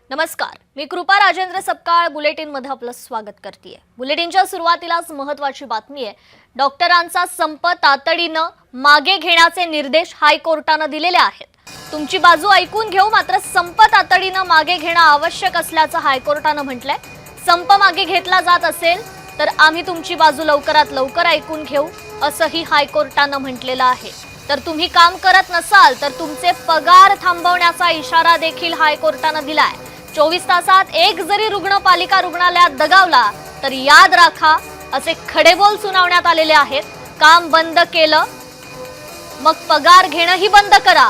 नमस्कार, मी कृपा राजेंद्र सपकाळ बुलेटिन मध्ये आपलं स्वागत करते। बुलेटिनच्या सुरुवातीलाच महत्त्वाची बातमी आहे। डॉक्टरांचा संप तातडीनं मागे घेण्याचे निर्देश हायकोर्टाने दिलेले आहेत। तुमची बाजू ऐकून घेऊ, मात्र संप तातडीनं मागे घेणं आवश्यक असल्याचं हायकोर्टाने म्हटलंय। संप मागे घेतला जात असेल तर आम्ही तुमची बाजू लवकरात लवकर ऐकून घेऊ असंही हायकोर्टाने म्हटलेलं आहे। तर तुम्ही काम करत नसाल तर तुमचे पगार थांबवण्याचा इशारा देखील हायकोर्टाने दिलाय। 24 तासात एक जरी रुग्ण पालिका रुग्णालयात दगावला तर याद राखा असे खडेबोल सुनावण्यात आलेले आहेत। काम बंद केलं मग पगार घेणंही बंद करा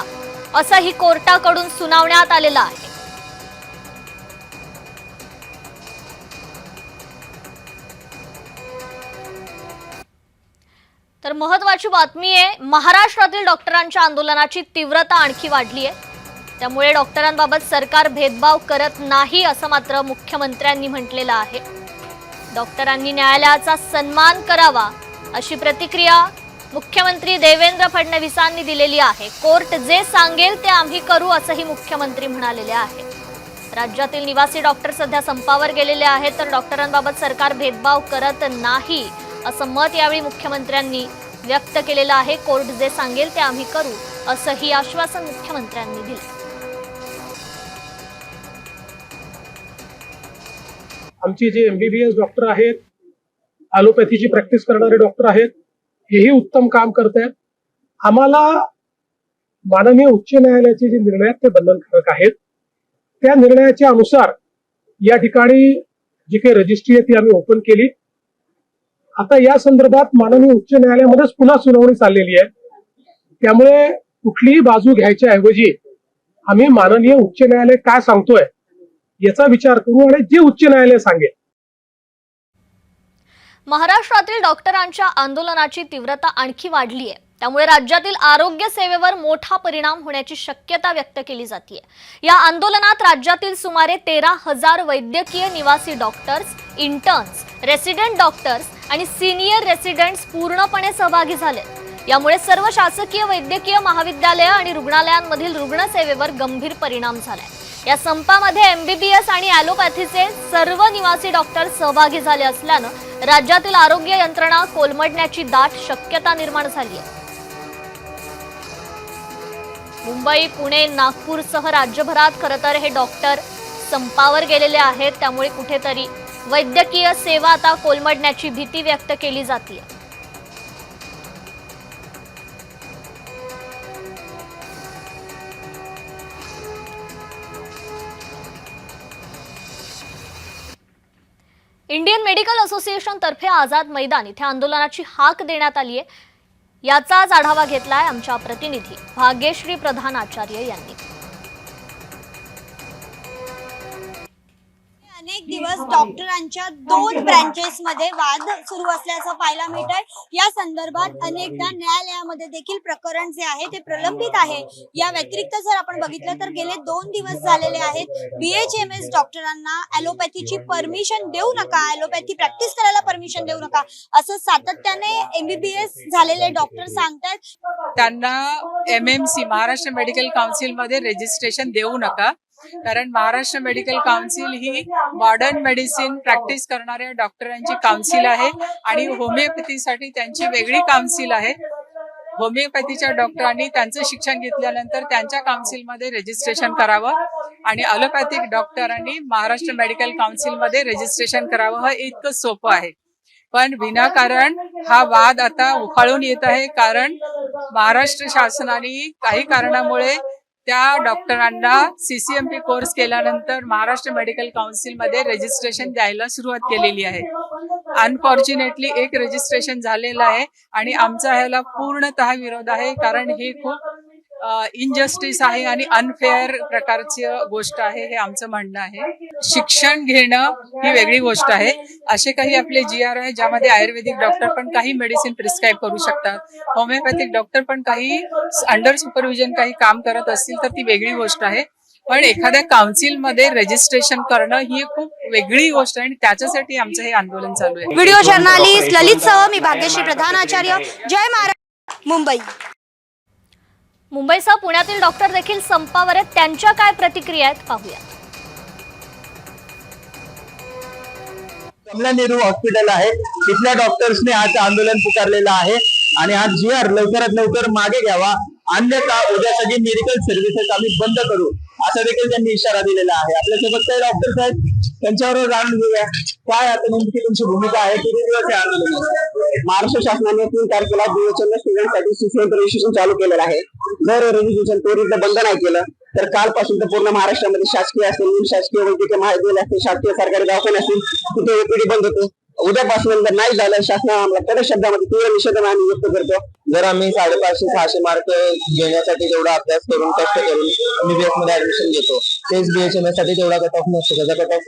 असंही कोर्टाकडून सुनावण्यात आलेलं आहे। तर महत्त्वाची बातमी आहे, महाराष्ट्रातील डॉक्टरांच्या आंदोलनाची तीव्रता आणखी वाढली आहे। त्यामुळे डॉक्टरांबाबत सरकार भेदभाव करत नाही असं मात्र मुख्यमंत्र्यांनी म्हटलेलं आहे। डॉक्टरांनी न्यायालयाचा सन्मान करावा अशी प्रतिक्रिया मुख्यमंत्री देवेंद्र फडणवीसांनी दिलेली आहे। कोर्ट जे सांगेल ते आम्ही करू असंही मुख्यमंत्री म्हणालेले आहेत। राज्यातील निवासी डॉक्टर सध्या संपावर गेलेले आहेत, तर डॉक्टरांबाबत सरकार भेदभाव करत नाही असं मत यावेळी मुख्यमंत्र्यांनी व्यक्त केलेलं आहे। कोर्ट जे सांगेल ते आम्ही करू असंही आश्वासन मुख्यमंत्र्यांनी दिले। आमचे जे एमबीबीएस डॉक्टर आहेत, ॲलोपॅथीची प्रॅक्टिस करणारे डॉक्टर आहेत, हेही उत्तम काम करत आहेत। आम्हाला माननीय उच्च न्यायालयाचे जे निर्णय आहेत ते बंधनकारक आहेत। त्या निर्णयाच्या अनुसार या ठिकाणी जी काही रजिस्ट्री आहे ती आम्ही ओपन केली। आता या संदर्भात माननीय उच्च न्यायालयामध्येच पुन्हा सुनावणी चाललेली आहे। त्यामुळे कुठलीही बाजू घ्यायच्या ऐवजी आम्ही माननीय उच्च न्यायालय काय सांगतोय याचा विचार करू आणि जे उच्च न्यायालय सांगेल। महाराष्ट्रातील डॉक्टरांच्या आंदोलनाची तीव्रता आणखी वाढली आहे। त्यामुळे राज्यातील आरोग्य सेवेवर मोठा परिणाम होण्याची शक्यता व्यक्त केली जाते। या आंदोलनात राज्यातील सुमारे 13,000 वैद्यकीय निवासी डॉक्टर्स, इंटर्न्स, रेसिडेंट डॉक्टर्स आणि सिनियर रेसिडेंट्स पूर्णपणे सहभागी झाले। यामुळे सर्व शासकीय वैद्यकीय महाविद्यालय आणि रुग्णालयांमधील रुग्णसेवेवर गंभीर परिणाम झालाय। या संपामध्ये एमबीबीएस आणि ॲलोपॅथीचे सर्व निवासी डॉक्टर सहभागी झाले असल्यानं राज्यातील आरोग्य यंत्रणा कोलमडण्याची दाट शक्यता निर्माण झाली आहे। मुंबई, पुणे, नागपूरसह राज्यभरात खरं तर हे डॉक्टर संपावर गेलेले आहेत। त्यामुळे कुठेतरी वैद्यकीय सेवा आता कोलमडण्याची भीती व्यक्त केली जाते। इंडियन मेडिकल असोसिएशन तर्फे आझाद मैदान इथे आंदोलनाची हाक देण्यात आली आहे। याचाच आढावा घेतलाय आमच्या प्रतिनिधी भाग्यश्री प्रधान आचार्य यांनी। अनेक दिवस डॉक्टरांच्या 2 ब्रँचेस मध्ये वाद सुरू असल्याचं पाहायला मिळत आहे। या संदर्भात अनेकदा न्यायालयामध्ये देखील प्रकरण जे आहे ते प्रलंबित आहे। या व्यतिरिक्त जर आपण बघितलं तर गेले 2 दिवस झालेले आहेत, बीएचएमएस डॉक्टरांना ॲलोपॅथीची परमिशन देऊ नका, ॲलोपॅथी प्रॅक्टिस करायला परमिशन देऊ नका असं सातत्याने एमबीबीएस झालेले डॉक्टर सांगतात। त्यांना एमएमसी महाराष्ट्र मेडिकल काउन्सिल मध्ये रजिस्ट्रेशन देऊ नका, कारण महाराष्ट्र मेडिकल काउन्सिल ही मॉडर्न मेडिसिन प्रॅक्टिस करणाऱ्या डॉक्टरांची काउन्सिल आहे आणि होमिओपॅथीसाठी त्यांची वेगळी काउन्सिल आहे। होमिओपॅथीच्या डॉक्टरांनी त्यांचं शिक्षण घेतल्यानंतर त्यांच्या काउन्सिलमध्ये रजिस्ट्रेशन करावं आणि ॲलोपॅथिक डॉक्टरांनी महाराष्ट्र मेडिकल काउन्सिलमध्ये रजिस्ट्रेशन करावं। हे इतकं सोपं आहे, पण विनाकारण हा वाद आता उफाळून येत आहे। कारण महाराष्ट्र शासनाने काही कारणामुळे त्या डॉक्टरांना सीसीएमपी कोर्स केल्यानंतर महाराष्ट्र मेडिकल काउन्सिलमध्ये रजिस्ट्रेशन द्यायला सुरुवात केलेली आहे। अनफॉर्च्युनेटली एक रजिस्ट्रेशन झालेलं आहे आणि आमचा ह्याला पूर्णतः विरोध आहे, कारण हे खूप इनजस्टिस आहे आणि अनफेअर प्रकारची गोष्ट आहे, हे आमचं म्हणणं आहे। शिक्षण घेणं ही वेगळी गोष्ट आहे। असे काही आपले GR आहे ज्यामध्ये आयुर्वेदिक डॉक्टर पण काही मेडिसिन प्रिस्क्राईब करू शकतात, होमिओपॅथिक डॉक्टर पण काही अंडर सुपरविजन काही काम करत असतील तर ती वेगळी गोष्ट आहे। पण एखाद्या काउन्सिल मध्ये रजिस्ट्रेशन करणं ही खूप वेगळी गोष्ट आहे आणि त्याच्यासाठी आमचं हे आंदोलन चालू आहे। व्हिडिओ जर्नलिस्ट ललित सह मी भाग्यश्री प्रधान आचार्य, जय महाराष्ट्र, मुंबई। मुंबईसह पुण्यातील डॉक्टर देखील संपावर आहेत, त्यांच्या काय प्रतिक्रिया आहेत पाहूया। कमला नेहरू हॉस्पिटल आहे, तिथल्या डॉक्टर्सने आज आंदोलन पुकारलेलं आहे आणि आज GR लवकरात लवकर मागे घ्यावा, अन्यथा उद्या सगळी मेडिकल सर्व्हिसेस आम्ही बंद करू, असा देखील त्यांनी इशारा दिलेला आहे. आपल्यासोबत काही डॉक्टर्स आहेत, त्यांच्यावर जाणून घेऊया काय आता नेमकी तुमची भूमिका आहे. किती दिवस हे आंदोलन? महाराष्ट्र शासनाने 3 तारखेला बीएचएमएस स्टुडंटसाठी शिक्षण रजिस्ट्रेशन चालू केलेलं आहे. जर रजिस्ट्रेशन त्वरित बंद नाही केलं तर कालपासून तर पूर्ण महाराष्ट्रामध्ये शासकीय असेल, शासकीय वैद्यकीय महाविद्यालय असतील, शासकीय सरकारी दवाखाने असतील, तिथे ओपीडी बंद होते. उद्यापासून जर नाही झालं शासनाने आम्हाला कडक शब्दामध्ये तीव्र निषेध आम्ही व्यक्त करतो. जर आम्ही 550-600 मार्क घेण्यासाठी तेवढा अभ्यास करून कष्ट करून MBBS मध्ये ऍडमिशन घेतो, तेच BHMS साठी तेवढा कट ऑफ नसतो, त्याचा कट ऑफ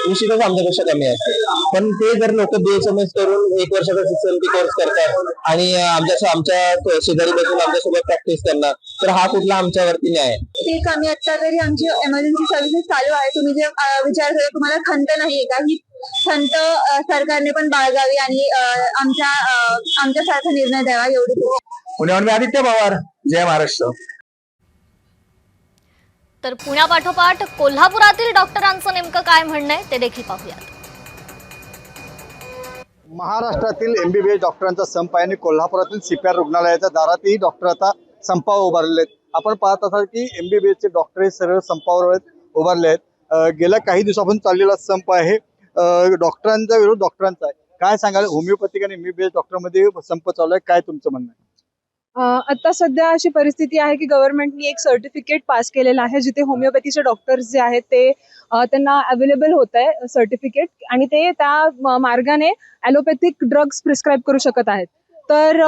निश्चितच आमच्यापेक्षा कमी असते. पण ते जर लोक BHMS करून 1 वर्षाचा CCNP कोर्स करतात आणि आमच्या शेजारी बसून आमच्यासोबत प्रॅक्टिस करणार, तर हा कुठला आमच्यावरती न्याय आहे? ठीक, आम्ही आता तरी आमची एमर्जन्सी सर्व्हिसेस चालू आहे. तुम्ही जे विचार केला तुम्हाला खंत नाहीये का? ही खंत सरकारने पण बाळगावी आणि आमच्यासारखा निर्णय द्यावा एवढी. पुण्याहून मी आदित्य पवार, जय महाराष्ट्र. तर पुण्यापाठोपाठ कोल्हापुरातील डॉक्टरांचं नेमकं काय म्हणणं आहे ते देखील पाहूयात. महाराष्ट्रातील MBBS डॉक्टरांचा संप आहे आणि कोल्हापुरातील CPR रुग्णालयाच्या दारातही डॉक्टर आता संपावर उभारलेले आहेत. आपण पाहत असाल की MBBS चे डॉक्टर हे सर्व संपावर उभारले आहेत. गेल्या काही दिवसापासून चाललेला संप आहे, डॉक्टरांचा विरोध डॉक्टरांचा आहे. काय सांगाल, होमिओपॅथिक आणि MBBS डॉक्टर मध्ये संप चालू आहे, काय तुमचं म्हणणं आहे? आता सध्या अशी परिस्थिती आहे की गव्हर्नमेंटनी एक सर्टिफिकेट पास केलेलं आहे जिथे होमिओपॅथीचे डॉक्टर्स जे आहेत ते त्यांना अवेलेबल होत आहे सर्टिफिकेट, आणि ते त्या मार्गाने ॲलोपॅथिक ड्रग्स प्रिस्क्राईब करू शकत आहेत. तर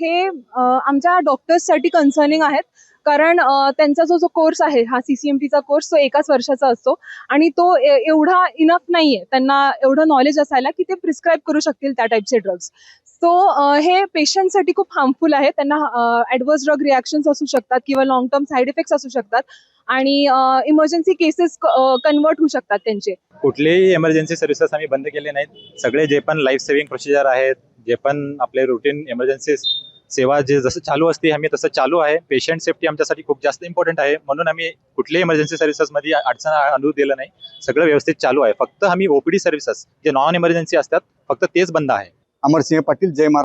हे आमच्या डॉक्टर्ससाठी कन्सर्निंग आहेत, कारण त्यांचा जो कोर्स आहे हा CCMPचा कोर्स तो 1 वर्षाचा असतो आणि तो एवढा इनफ नाहीये त्यांना एवढं नॉलेज असायला की ते प्रिस्क्राईब करू शकतील त्या टाईपचे ड्रग्स. सो हे पेशंटसाठी खूप हार्मफुल आहे. त्यांना ॲडव्हर्स ड्रग रिॲक्शन्स असू शकतात किंवा लॉंग टर्म साईड इफेक्ट्स असू शकतात आणि इमर्जन्सी केसेस कन्वर्ट होऊ शकतात त्यांचे. कुठलेही इमर्जन्सी सर्व्हिसेस आम्ही बंद केले नाहीत. सगळे जे पण लाईफ सेव्हिंग प्रोसिजर आहेत, जे पण आपले रुटीन इमर्जन्सी सेवा जे जसं चालू असते आम्ही तसं चालू आहे. पेशंट सेफ्टी आमच्यासाठी खूप जास्त इम्पॉर्टंट आहे, म्हणून आम्ही कुठल्याही इमर्जन्सी सर्व्हिसेसमध्ये अडचण आणू दिलं नाही. सगळं व्यवस्थित चालू आहे. फक्त आम्ही OPD सर्व्हिसेस जे नॉन इमर्जन्सी असतात फक्त तेच बंद आहे. अमरसिंह पाटील, जय महाराष्ट्र.